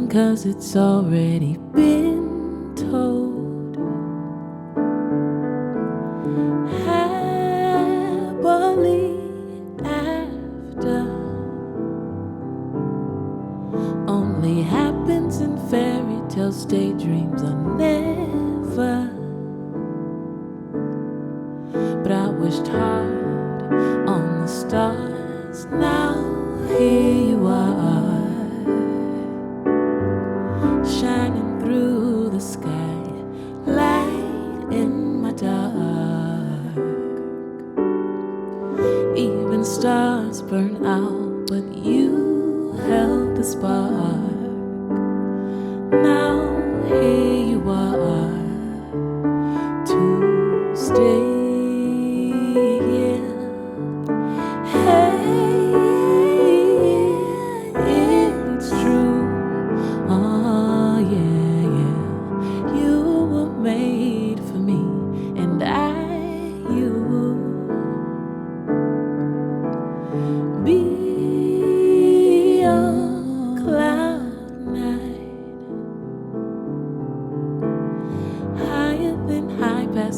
'Cause it's already been told. Happily after only happens in fairy tales, daydreams are never. But I wished hard on the stars, now here you are, shining through the sky, light in my dark. Even stars burn out, but you held the spark. Now here you are to stay.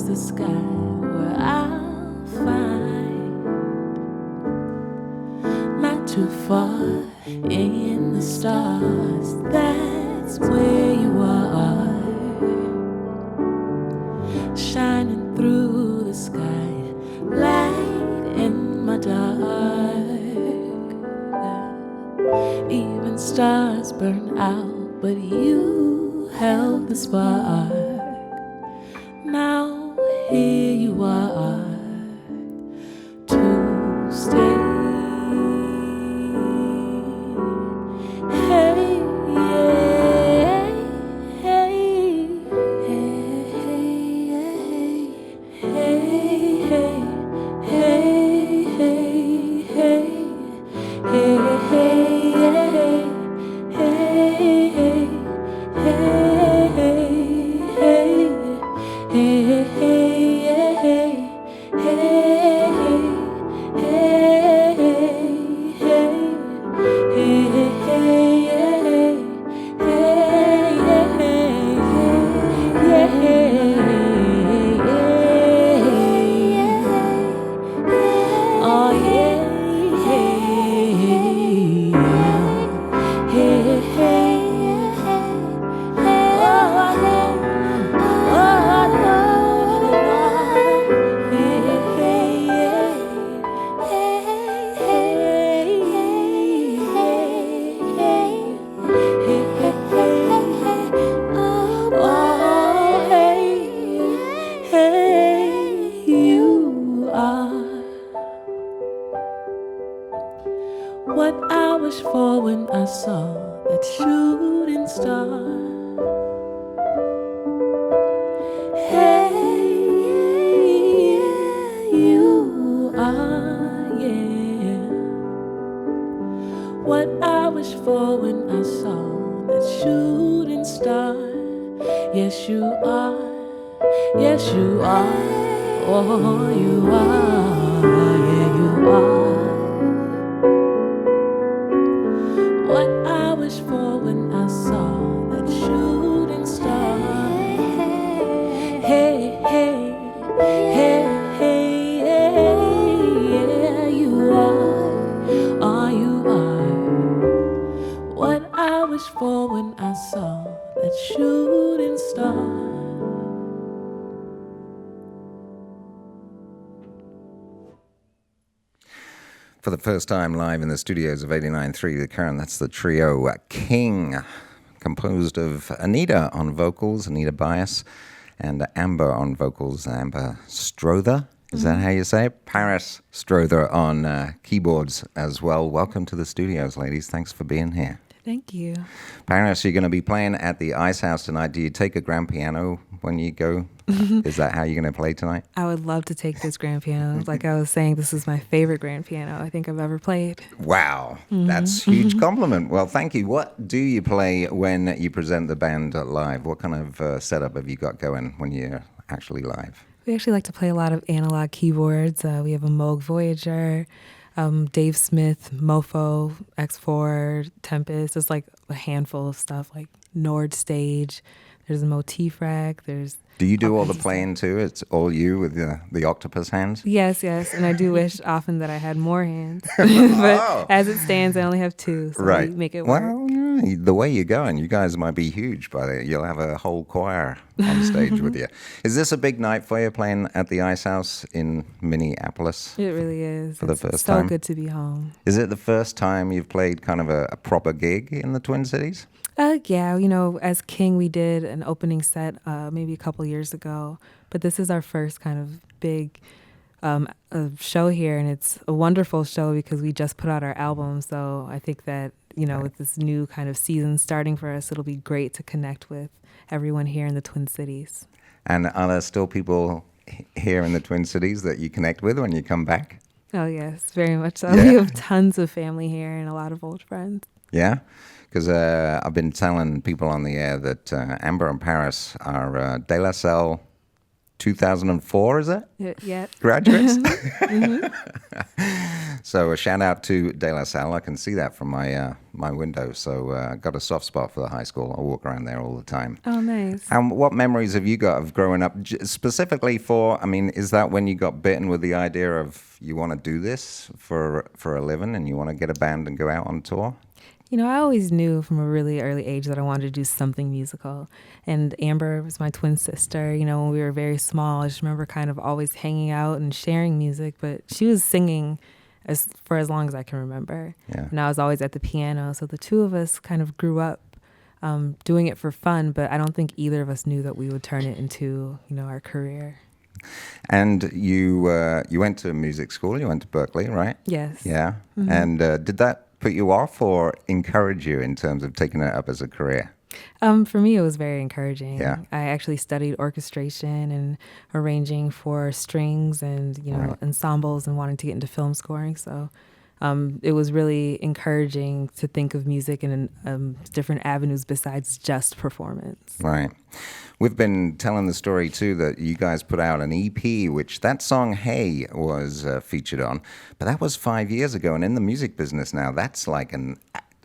The sky where I'll find not too far in the stars, that's where you are, shining through the sky, light in my dark. Even stars burn out, but you held the spark. Now here you are to stay. Hey, yeah, hey, hey, hey, hey, hey, hey, hey, hey, what I wished for when I saw that shooting star. Hey, you are, yeah. What I wished for when I saw that shooting star. Yes, you are. Yes, you are. Oh, you are. Yeah, you are. What I wished for when I saw that shooting star. Hey, hey, hey, hey, yeah, you are. Oh, you are. What I wished for when I saw that shooting star. For the first time live in the studios of 89.3 The Current, that's the trio King, composed of Anita on vocals, Anita Bias, and Amber on vocals, Amber Strother. Is that how you say it? Paris Strother on keyboards as well. Welcome to the studios, ladies. Thanks for being here. Thank you. Paris, you're going to be playing at the Ice House tonight. Do you take a grand piano when you go? Is that how you're going to play tonight? I would love to take this grand piano. Like I was saying, this is my favorite grand piano I think I've ever played. Wow, that's a huge compliment. Well, thank you. What do you play when you present the band live? What kind of setup have you got going when you're actually live? We actually like to play a lot of analog keyboards. We have a Moog Voyager, Dave Smith, Mofo, X4, Tempest. It's like a handful of stuff, like Nord Stage. There's a motif rack. Do you do all the playing too? It's all you with the octopus hands? Yes. And I do wish often that I had more hands. But as it stands, I only have two. So Right. we make it work. Well, the way you're going, you guys might be huge by the You'll have a whole choir on stage with you. Is this a big night for you playing at the Ice House in Minneapolis? It really is. For the It's first so time? good to be home. Is it the first time you've played kind of a proper gig in the Twin Cities? Yeah, as King, we did an opening set maybe a couple years ago, but this is our first kind of big show here, and it's a wonderful show because we just put out our album. So I think that with this new kind of season starting for us, it'll be great to connect with everyone here in the Twin Cities. And are there still people here in the Twin Cities that you connect with when you come back? Oh yes, very much so. Yeah. We have tons of family here and a lot of old friends. Yeah? Because I've been telling people on the air that Amber and Paris are De La Salle 2004, is it? Yeah. Graduates? So a shout out to De La Salle. I can see that from my window. So I got a soft spot for the high school. I walk around there all the time. Oh, nice. And what memories have you got of growing up? Specifically is that when you got bitten with the idea of you want to do this for a living and you want to get a band and go out on tour? I always knew from a really early age that I wanted to do something musical. And Amber was my twin sister. When we were very small, I just remember kind of always hanging out and sharing music. But she was singing for as long as I can remember. Yeah. And I was always at the piano. So the two of us kind of grew up doing it for fun. But I don't think either of us knew that we would turn it into, our career. And you went to music school. You went to Berkeley, right? Yes. Yeah. Mm-hmm. And did that put you off or encourage you in terms of taking it up as a career? For me, it was very encouraging. Yeah. I actually studied orchestration and arranging for strings and, Right. ensembles and wanting to get into film scoring. So it was really encouraging to think of music in different avenues besides just performance. Right. We've been telling the story, too, that you guys put out an EP, which that song, Hey, was featured on. But that was 5 years ago. And in the music business now, that's like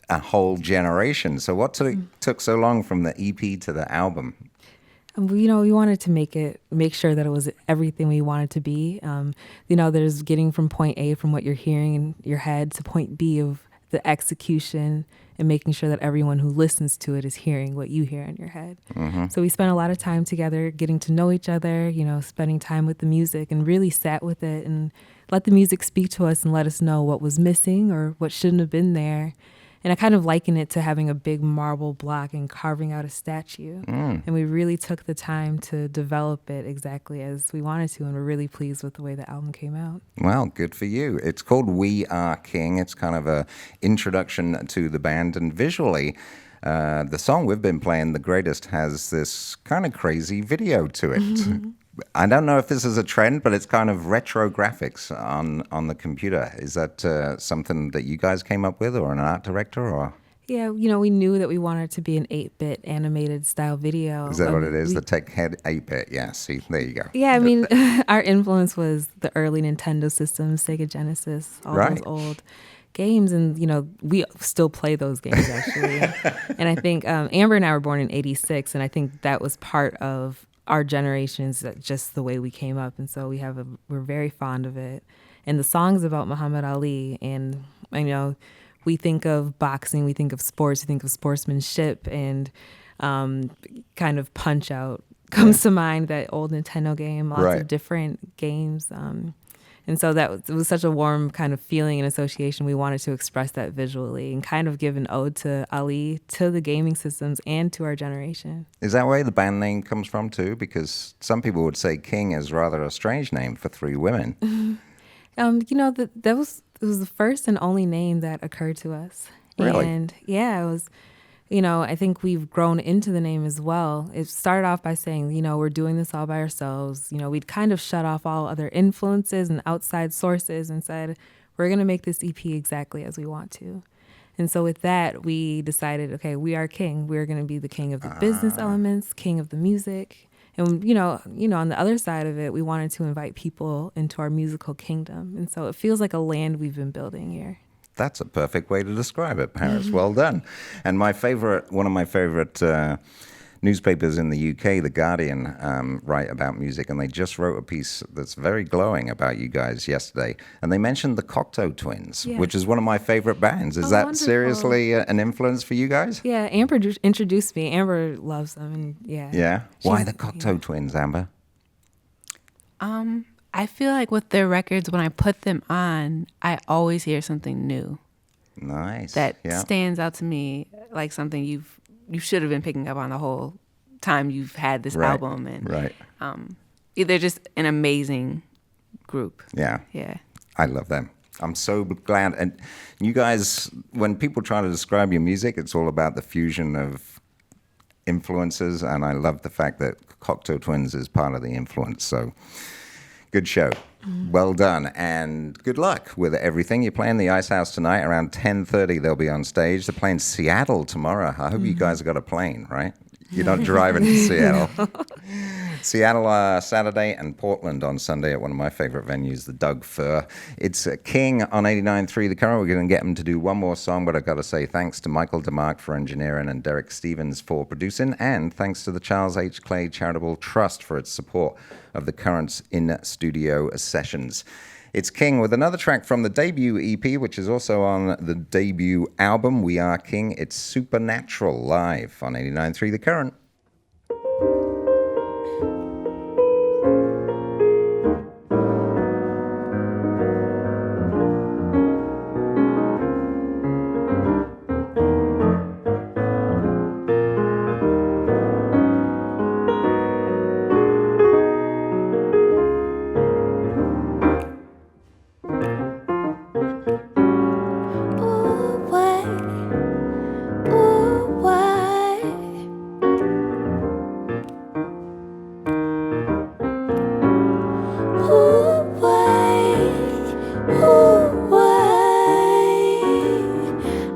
a whole generation. So what took so long from the EP to the album? We wanted to make sure that it was everything we wanted to be. There's getting from point A, from what you're hearing in your head, to point B of the execution and making sure that everyone who listens to it is hearing what you hear in your head. Mm-hmm. So we spent a lot of time together getting to know each other, spending time with the music and really sat with it and let the music speak to us and let us know what was missing or what shouldn't have been there. And I kind of liken it to having a big marble block and carving out a statue. And we really took the time to develop it exactly as we wanted to, and we're really pleased with the way the album came out. Well, good for you. It's called We Are King. It's kind of a introduction to the band. And visually, the song we've been playing, The Greatest, has this kind of crazy video to it. Mm-hmm. I don't know if this is a trend, but it's kind of retro graphics on the computer. Is that something that you guys came up with, or an art director, or? Yeah, we knew that we wanted it to be an 8-bit animated style video. Is that what it is? The Tech Head 8-bit? Yeah, see, there you go. Yeah, our influence was the early Nintendo systems, Sega Genesis, all Right. those old games. And, we still play those games, actually. And I think Amber and I were born in 86, and I think that was part of our generation's just the way we came up. And so we're very fond of it. And the song's about Muhammad Ali. And we think of boxing, we think of sports, we think of sportsmanship, and kind of Punch Out comes to mind, that old Nintendo game, lots Right. of different games. And so it was such a warm kind of feeling and association. We wanted to express that visually and kind of give an ode to Ali, to the gaming systems, and to our generation. Is that where the band name comes from too? Because some people would say King is rather a strange name for three women. It was the first and only name that occurred to us. Really? And yeah, it was, I think we've grown into the name as well. It started off by saying, we're doing this all by ourselves. We'd kind of shut off all other influences and outside sources and said, we're going to make this EP exactly as we want to. And so with that, we decided, okay, we are king. We're going to be the king of the business elements, king of the music. And, on the other side of it, we wanted to invite people into our musical kingdom. And so it feels like a land we've been building here. That's a perfect way to describe it, Paris. Well done. And one of my favorite newspapers in the UK, The Guardian, write about music, and they just wrote a piece that's very glowing about you guys yesterday. And they mentioned the Cocteau Twins, Yes. which is one of my favorite bands. Is that wonderful. seriously an influence for you guys? Yeah, Amber introduced me. Amber loves them, and Yeah? Why the Cocteau Twins, Amber? I feel like with their records, when I put them on, I always hear something new Nice. that Yeah. stands out to me, like something you should have been picking up on the whole time you've had this Right. album. And Right. they're just an amazing group. Yeah. Yeah. I love them. I'm so glad. And you guys, when people try to describe your music, it's all about the fusion of influences. And I love the fact that Cocteau Twins is part of the influence. So good show. Well done. And good luck with everything. You're playing the Ice House tonight around 10:30. They'll be on stage. They're playing Seattle tomorrow. I hope you guys have got a plane, right? You're not driving to Seattle. Seattle Saturday and Portland on Sunday at one of my favorite venues, the Doug Fir. It's King on 89.3 The Current. We're going to get him to do one more song, but I've got to say thanks to Michael DeMarc for engineering and Derek Stevens for producing, and thanks to the Charles H. Clay Charitable Trust for its support of the Current's in-studio sessions. It's King with another track from the debut EP, which is also on the debut album, We Are King. It's Supernatural, live on 89.3 The Current.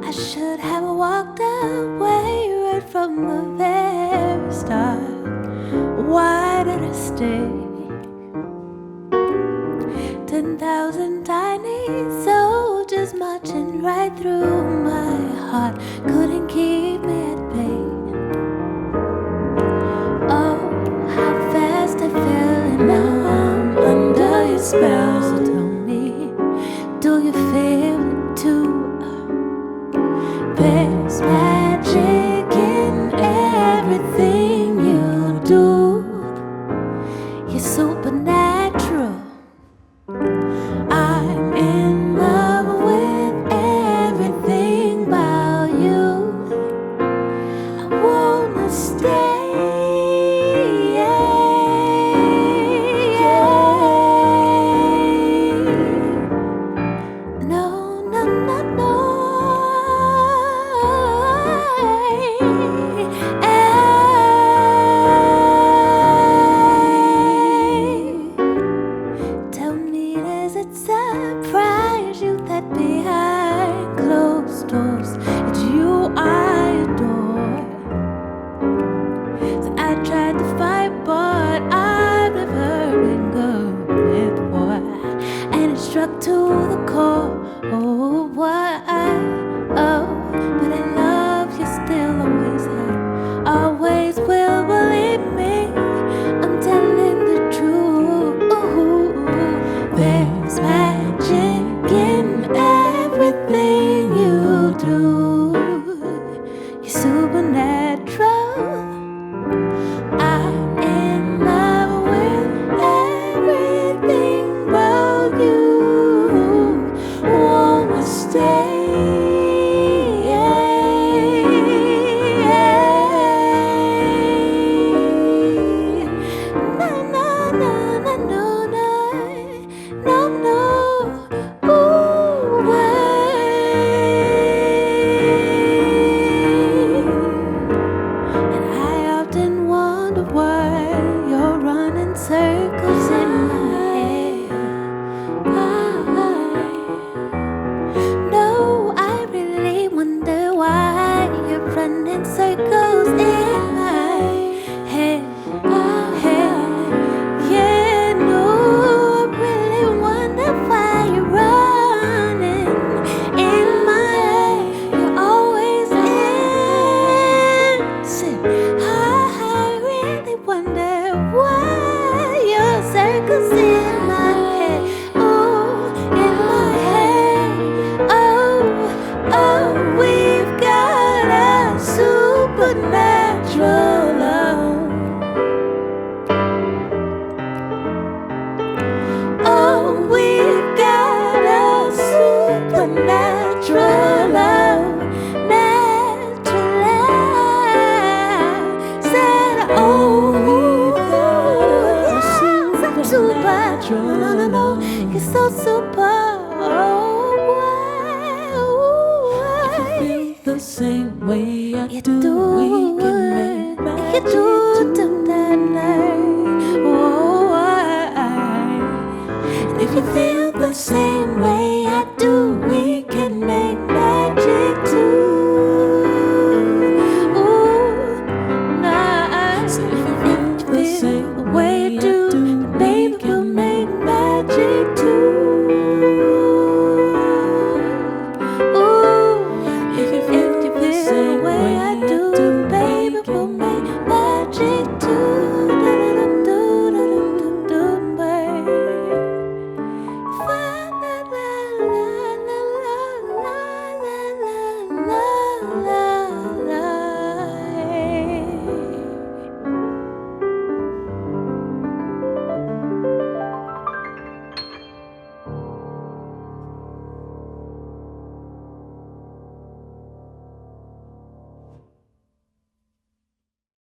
I should have walked away right from the very start. Why did I stay? 10,000 tiny soldiers marching right through my heart couldn't keep me at bay. Oh, how fast I fell, and now I'm under your spell. So tell me, do you feel it too? There's magic in everything you do. You're supernatural. I'm in love with everything about you. I wanna stay. No, no, no, no. Tell me, does it surprise you that behind closed doors it's you I adore? So I tried to fight, but I've never been good with war, and it struck to the core. Oh, why? Oh, but I love you still, always have, always will. Believe me, I'm telling the truth. There's magic in everything you do. You're supernatural. I'm in love with everything about you. Wanna stay. control. No, you're so super. Oh, If you feel the same way I you do,